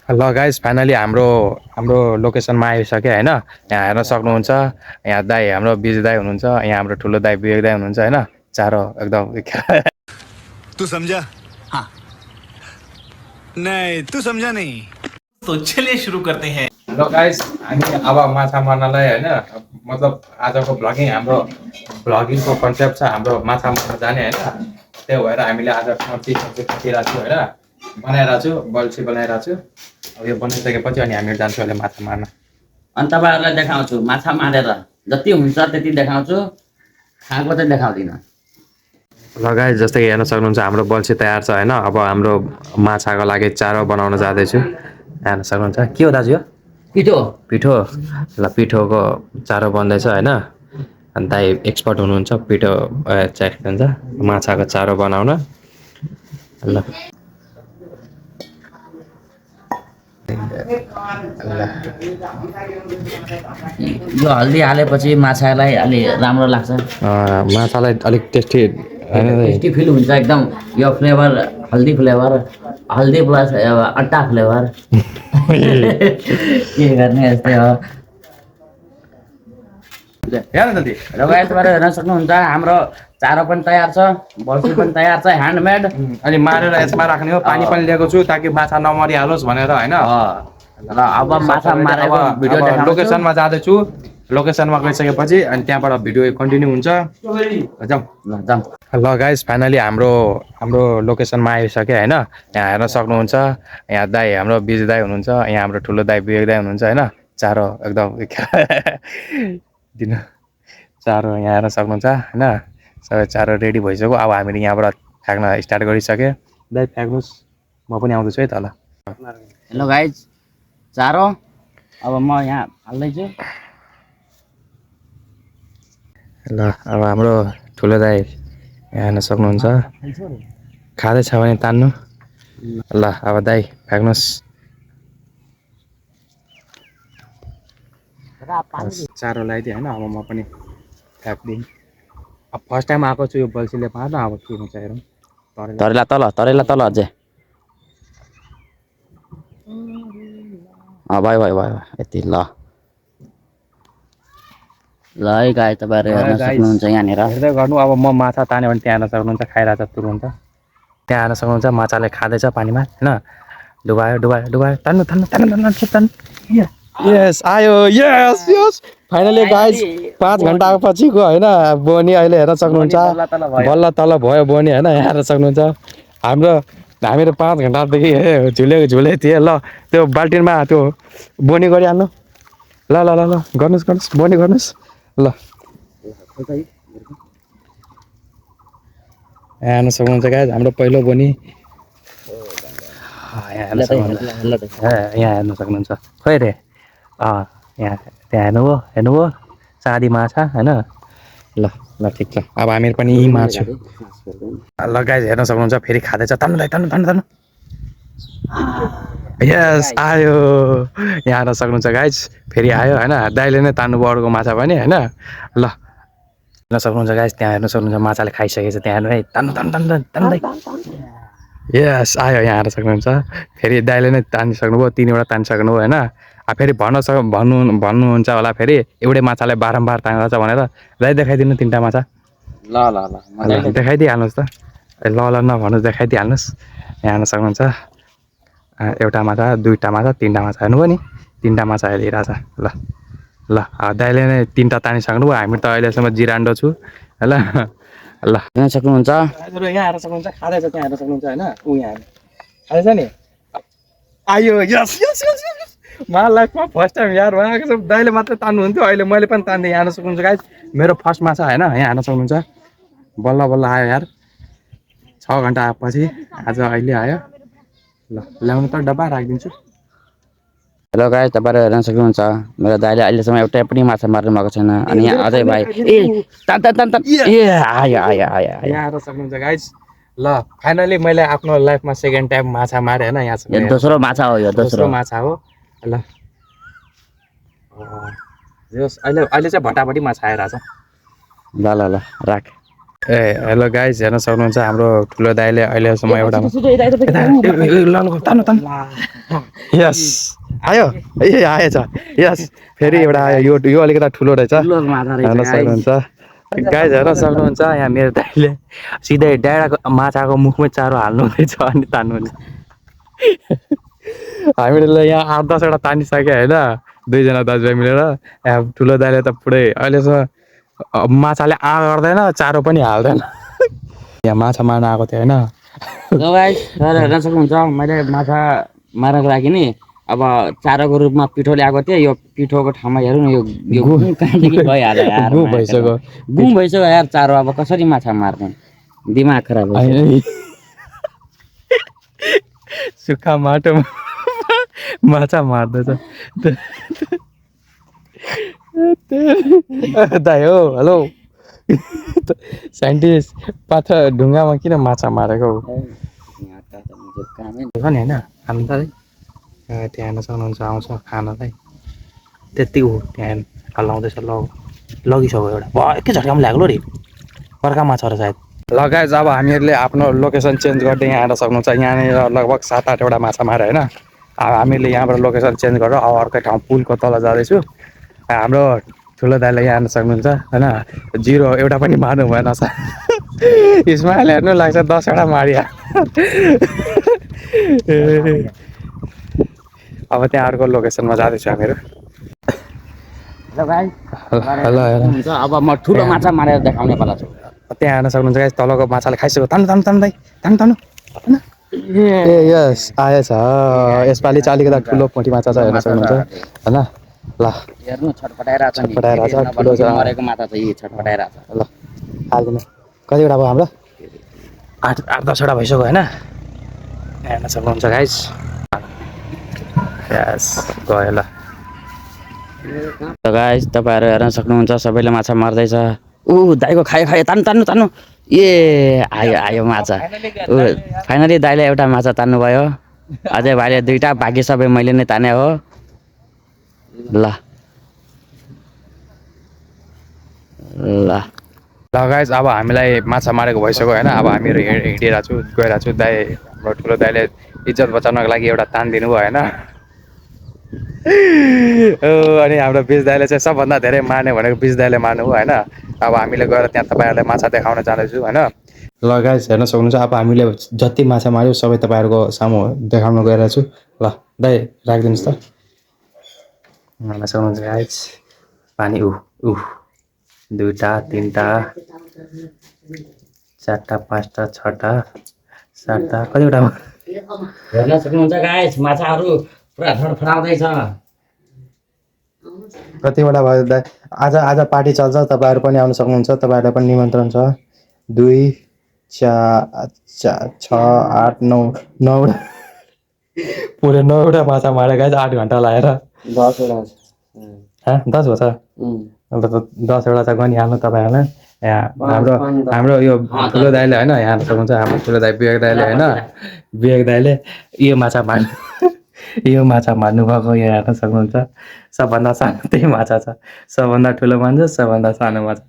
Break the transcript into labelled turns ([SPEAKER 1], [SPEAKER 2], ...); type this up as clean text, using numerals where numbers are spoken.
[SPEAKER 1] ल guys finally हाम्रो हाम्रो लोकेसनमा आइसक्यो होइन। यहाँ हेर्न सक्नुहुन्छ। यहाँ दाई हाम्रो बिज दाई हुनुहुन्छ, यहाँ हाम्रो ठुलो दाई विवेक दाई हुनुहुन्छ होइन। चारो एकदम
[SPEAKER 2] तू समझा? हाँ। नहीं तू समझा नहीं।
[SPEAKER 3] तो चलिए शुरू करते हैं।
[SPEAKER 1] ल गाइस हामी अब माछा मार्नलाई होइन, मतलब आजको भ्लगिङ हाम्रो भ्लगिङको कन्सेप्ट छ हाम्रो माछा मार्न जाने होइन। त्यही भएर हामीले आज सब्जी काटिरहेको छु होइन, बनाइरहेको छु, बल्छी बनाइरहेको छु। अब यो बनाइसकेपछि अनि हामी जान्छौँ अहिले माछा मार्न।
[SPEAKER 4] अनि तपाईँहरूलाई देखाउँछु माछा मारेर जति हुन्छ त्यति देखाउँछु, खाएको चाहिँ देखाउँदिनँ।
[SPEAKER 1] ल गाइस जस्तै कि हेर्न सक्नुहुन्छ हाम्रो बल्छी तयार छ होइन। अब हाम्रो माछाको लागि चारो बनाउन जाँदैछु। हेर्न सक्नुहुन्छ के हो दाजु यो?
[SPEAKER 4] पिठो
[SPEAKER 1] पिठो। ल पिठोको चारो बन्दैछ होइन। अनि दाइ एक्सपर्ट हुनुहुन्छ पिठो के भन्छ माछाको चारो बनाउन। ल
[SPEAKER 4] यो हल्दी हालेपछि माछालाई अलि राम्रो लाग्छ,
[SPEAKER 1] माछालाई अलिक टेस्टी होइन।
[SPEAKER 4] टेस्टी फिल हुन्छ एकदम। यो फ्लेभर हल्दी फ्लेभर, हल्दी प्लस अट्टा फ्लेभर के गर्ने यस्तै हो।
[SPEAKER 1] हेर जल्दी।
[SPEAKER 4] र गाइस तपाईहरु हेर्न सक्नुहुन्छ हाम्रो चारो पनि तयार छ, बल्छी पनि तयार छ, ह्यान्डमेड।
[SPEAKER 1] अनि मारेर यसमा राख्ने हो। पानी पनि लिएको छु ताकि माछा नमरिहालोस् भनेर होइन।
[SPEAKER 4] र अब माछा मारेको भिडियो देखाउँछु।
[SPEAKER 1] लोकेसनमा जाँदैछु। लोकेसनमा गइसकेपछि अनि त्यहाँबाट भिडियो कन्टिन्यू हुन्छ। जाउँ
[SPEAKER 4] ल जाउँ।
[SPEAKER 1] ल गाइस फाइनली हाम्रो हाम्रो लोकेसनमा आइसक्यो होइन। यहाँ हेर्न सक्नुहुन्छ। यहाँ दाई हाम्रो बिज दाई हुनुहुन्छ, यहाँ हाम्रो ठुलो दाई विवेक दाई हुनुहुन्छ होइन। चारो एकदम दिन चारो यहाँ हेर्न सक्नुहुन्छ होइन। सबै चारो रेडी भइसक्यो। अब हामीले यहाँबाट फ्याँक्न स्टार्ट गरिसक्यो। दाइ फ्याँक्नुहोस्, म पनि आउँदैछु है त। ल
[SPEAKER 4] हेलो गाइज, चारो अब म यहाँ हाल्दैछु।
[SPEAKER 1] ल अब हाम्रो ठुलो दाइ यहाँ हेर्न सक्नुहुन्छ। खाँदैछ भने तान्नु। ल अब दाइ फ्याँक्नुहोस्। चारो लगाइदिएँ होइन। अब म पनि फ्याँक्दिउँ। अब फर्स्ट टाइम आएको छु यो बल्छीले मार्न। अब के हुन्छ हेरौँ।
[SPEAKER 4] तरेला तल अझै। भयो भयो भयो यति। ल ल है गाइज तपाईँहरू हेर्न सक्नुहुन्छ यहाँनिर।
[SPEAKER 1] हेर्दै गर्नु। अब म माछा तान्यो भने त्यहाँ हेर्न सक्नुहुन्छ खाइरहेछ तुरुन्त। त्यहाँ हेर्न सक्नुहुन्छ माछाले खाँदैछ पानीमा होइन। डुबायो डुबायो डुबायो। तान्नु तान्नु तान्नु तान्नु तान्नु। यस आयो, यस यस फाइनली गाइज 5 घन्टा पछिको होइन बोनी अहिले हेर्न सक्नुहुन्छ। बल्ल तल भयो बोनी होइन। यहाँ हेर्न सक्नुहुन्छ हामीहरू 5 घन्टादेखि झुले थिएँ। ल त्यो बाल्टिनमा त्यो बोनी गरिहाल्नु। ल ल ल ल गर्नुहोस् गर्नुहोस् बोनी गर्नुहोस्। ल यहाँ हेर्न सक्नुहुन्छ गाइज हाम्रो पहिलो बोनी। यहाँ हेर्न सक्नुहुन्छ खोइ रे। यहाँ त्यहाँ हेर्नुभयो चाँदी माछा होइन। ल ल ठिक छ। अब हामीहरू पनि यहीँ मार्छौँ। ल गाइज हेर्न सक्नुहुन्छ फेरि खाँदैछ। तान्नु दाइ तान्नु तान्नु तान्नु। यस आयो। यहाँ हेर्न सक्नुहुन्छ गाइज फेरि आयो होइन। दाइले नै तान्नुभयो अरूको माछा पनि होइन। ल हेर्न सक्नुहुन्छ गाइज त्यहाँ हेर्न सक्नुहुन्छ माछाले खाइसकेको छ। त्यहाँ हेर्नु है। तान्नु तान्नु तान्नु तान्नु दाइ। यस आयो। यहाँ हेर्न सक्नुहुन्छ फेरि दाइले नै तानिसक्नुभयो। 3वटा तानिसक्नुभयो होइन। फेरि भन्नुहुन्छ होला फेरि एउटै माछालाई बारम्बार तानेको छ भनेर। दाइ देखाइदिनु 3टा माछा।
[SPEAKER 4] ल ल ल
[SPEAKER 1] देखाइदिइहाल्नुहोस् त। ल ल नभन्नुहोस् देखाइदिइहाल्नुहोस्। यहाँ हेर्न सक्नुहुन्छ एउटा माछा, 2टा माछा, 3टा माछा हेर्नुभयो नि। 3टा माछा हेरिरहेछ। ल ल दाइले नै 3टा तानिसक्नुभयो। हामी त अहिलेसम्म जिरान्डो छु ल। ल
[SPEAKER 4] हेर्न सक्नुहुन्छ।
[SPEAKER 1] यहाँ हेर्न सक्नुहुन्छ खाँदैछ। त्यहाँ हेर्न सक्नुहुन्छ होइन। ऊ यहाँ खाँदैछ नि। आयो यस यस यस यस। लाइफमा फर्स्ट टाइम यार उहाँको छ। दाइले मात्रै तान्नुहुन्थ्यो, अहिले मैले पनि तान्दै। यहाँ हेर्न सक्नुहुन्छ गाइज मेरो फर्स्ट माछा होइन। यहाँ हेर्न सक्नुहुन्छ बल्ल बल्ल आयो यार। 6 घन्टा पछि आज अहिले आयो। ल ल्याउनु त डब्बा राखिदिन्छु।
[SPEAKER 4] हेलो गाइज तपाईँहरू हेर्न सक्नुहुन्छ मेरो दाइले अहिलेसम्म एउटै पनि माछा मार्नु भएको छैन। अनि यहाँ अझै भाइ तान तान तान तान आयो आयो आयो आयो।
[SPEAKER 1] यहाँ हेर्न सक्नुहुन्छ गाइज। ल फाइनली मैले आफ्नो लाइफमा सेकेन्ड टाइम माछा मारेँ होइन। यहाँ
[SPEAKER 4] यो दोस्रो माछा हो, यो
[SPEAKER 1] दोस्रो माछा हो। ल अहिले अहिले चाहिँ भटाभटी माछा आइरहेछ।
[SPEAKER 4] ल ल ल राख।
[SPEAKER 1] ए हेलो गाइज हेर्न सक्नुहुन्छ हाम्रो ठुलो दाइले अहिलेसम्म एउटा यस आयो ए आएछ यस फेरि एउटा आयो यो अलिकति ठुलो रहेछ हेर्न सक्नुहुन्छ गाइज हेर्न सक्नुहुन्छ यहाँ मेरो दाइले सिधै डाँडाको माछाको मुखमै चारो हाल्नु हुँदैछ अनि तान्नुहुन्छ हामीले यहाँ 8-10वटा तानिसक्यो होइन 2जना दाजुभाइ मिलेर यहाँ ठुलो दाइले त पुरै अहिलेसम्म माछाले गर्दैन चारो पनि हाल्दैन यहाँ माछा मार्न आएको थियो होइन
[SPEAKER 4] हेर्न सक्नुहुन्छ मैले माछा मार्नको लागि नि अब चारोको रूपमा पिठो ल्याएको थिएँ यो पिठोको ठाउँमा हेरौँ न यो गुँ कहाँदेखि भइहाल्यो यार
[SPEAKER 1] गुँ भइसक्यो
[SPEAKER 4] यार चारो अब कसरी माछा मार्ने दिमाग खराब भयो
[SPEAKER 1] सुक्खा माटोमा माछा मार्दैछ दाइ हो हेलो साइन्टिस्ट पाथर ढुङ्गामा किन माछा मारेको हो नि होइन हामी त त्यहाँ हेर्न सक्नुहुन्छ आउँछ खानालाई त्यति हो त्यहाँ हल्लाउँदैछ लगिसक्यो एउटा एकै झट्कामा ल्याएको रे अर्का माछा र सायद लगाए अब हामीहरूले आफ्नो लोकेसन चेन्ज गर्दै यहाँ आएर सक्नुहुन्छ यहाँनिर लगभग 7-8वटा माछा माऱ्यो होइन अब हामीले यहाँबाट लोकेसन चेन्ज गरेर अब अर्कै ठाउँ पुलको तल जाँदैछु हाम्रो ठुलो दाइले यहाँ आउन सक्नुहुन्छ होइन 0 एउटा पनि मार्नु भएन इस्माइल हेर्नु लाग्छ 10वटा मारिया अब त्यहाँ अर्को लोकेसनमा जाँदैछु हामीहरू
[SPEAKER 4] हेलो अब म ठुलो माछा मारेर देखाउने पाला छु
[SPEAKER 1] त्यहाँ हेर्न सक्नुहुन्छ गाइस तलको माछाले खाइसक्यो तान्नु दाइ तान्नु होइन ए यस आएछ यसपालि चाहिँ अलिकति ठुलो पोठी माछा छ हेर्न सक्नुहुन्छ होइन ल
[SPEAKER 4] हेर्नु छटपटाइरहेछ
[SPEAKER 1] ठुलो छ
[SPEAKER 4] मरेको माछा छ यी छटपटाइरहेछ
[SPEAKER 1] ल हालिदिनु कतिवटा भयो हाम्रो 8-10वटा भइसक्यो होइन हेर्न सक्नुहुन्छ गाइस यस गयो ल
[SPEAKER 4] गाइस तपाईँहरू हेर्न सक्नुहुन्छ सबैले माछा मार्दैछ दाइको खायो तान्नु ए आयो माछा फाइनली दाइले एउटा माछा तान्नु भयो अझै भाइले 2टा बाँकी सबै मैले नै ताने हो ल
[SPEAKER 1] गाइस अब हामीलाई माछा मारेको भइसक्यो होइन अब हामीहरू हिँडिरहेको छु गइरहेको छु दाइ हाम्रो ठुलो दाइले इज्जत बचाउनको लागि एउटा तान दिनुभयो होइन अनि हाम्रो बिच दाइले चाहिँ सबभन्दा धेरै मार्ने भनेको बिच दाइले मार्नु हो होइन अब हामीले गएर त्यहाँ तपाईँहरूलाई माछा देखाउन जाँदैछु होइन ल गाइस हेर्न सक्नुहुन्छ अब हामीले जति माछा मार्यो सबै तपाईँहरूको सामु देखाउन गइरहेको छु ल दाइ राखिदिनुहोस् त हेर्न सक्नुहुन्छ गाइस पानी 2टा 3टा 4टा 5टा 6टा 7टा कतिवटा
[SPEAKER 4] हेर्न सक्नुहुन्छ गाइस माछाहरू पुरा फडफडाउँदैछ
[SPEAKER 1] कतिवटा भयो दाइ आज पार्टी चल्छ तपाईँहरू पनि आउन सक्नुहुन्छ तपाईँहरूलाई पनि निमन्त्रण छ 2 4 6 8 9 पुरै 9वटा माछा मारे गाइस 8 घन्टा लगाएर
[SPEAKER 4] 10वटा
[SPEAKER 1] 10 हो त अन्त 10वटा चाहिँ गनिहाल्नु तपाईँहरूलाई यहाँ हाम्रो यो ठुलो दाइले होइन यहाँ सक्नुहुन्छ हाम्रो ठुलो दाइ विवेक दाइले यो माछा मार्नु भएको यहाँ हेर्न सक्नुहुन्छ सबभन्दा सानो त्यही माछा छ सबभन्दा ठुलो मान्छ सबभन्दा सानो माछा